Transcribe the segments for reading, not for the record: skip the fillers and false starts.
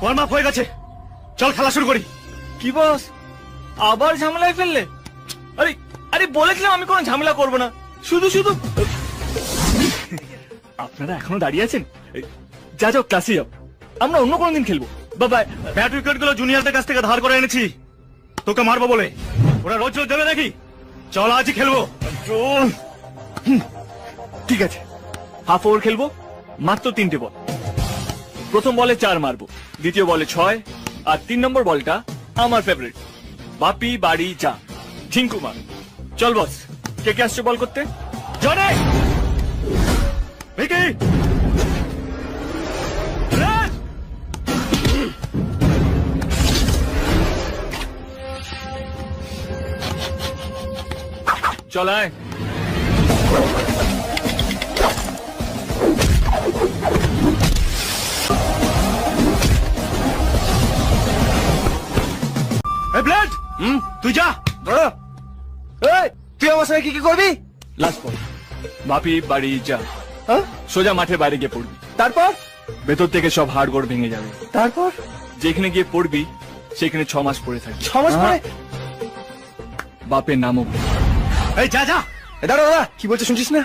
Warm up হয়ে গেছে, চল খেলা শুরু করি। কি বস, আবার ঝামেলায় ফেললে? আরে আরে বলেছিলাম আমি কোনো ঝামেলা করব না, শুধু শুধু। আপনারা এখনো দাঁড়িয়ে আছেন? যা যাও ক্লাসে যাও, আমরা অন্য কোনো দিন খেলবো। বাবাই। ব্যাট উইকেট গুলো জুনিয়রদের কাছ থেকে ধার করে এনেছি, তোকে মারবো বলে। ওরা রোজ রোজ দেবে নাকি? চল আজই খেলবো। ঠিক আছে, হাফ ওভার খেলবো, মাত্র 3টে বল। প্রথম বলে 4 মারবো, দ্বিতীয় বলে 6, আর 3 নম্বর বলটা আমার ফেভারিট, বাপি বাড়ি যা, ঝিঙ্কু মার। চল বস, কে কে আসছে বল করতে? জনে, ভিকি, রাজ। চল আয়। ব্লেড, তুই যা। তুই আমার সঙ্গে কি কি করবি? লাস্ট বল, বাপি বাড়ি যা। সোজা মাঠের বাইরে গিয়ে পড়বি, তারপর ভেতর থেকে সব হাড়গোড় ভেঙে যাবে। তারপর যেখানে গিয়ে পড়বি সেখানে 6 মাস পড়ে থাকবি। 6 মাস পরে? বাপের নামও বল। এই যা যা। দাঁড়া দাঁড়া, কি বলছে শুনছিস না?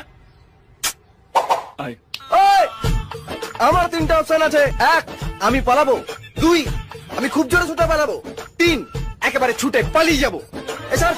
আয়। ওই, আমার 3টা অপশন আছে। 1, আমি পালাবো। 2, আমি খুব জোরে ছুটে পালাবো। 3, একেবারে ছুটে পালিয়ে যাবো। এসব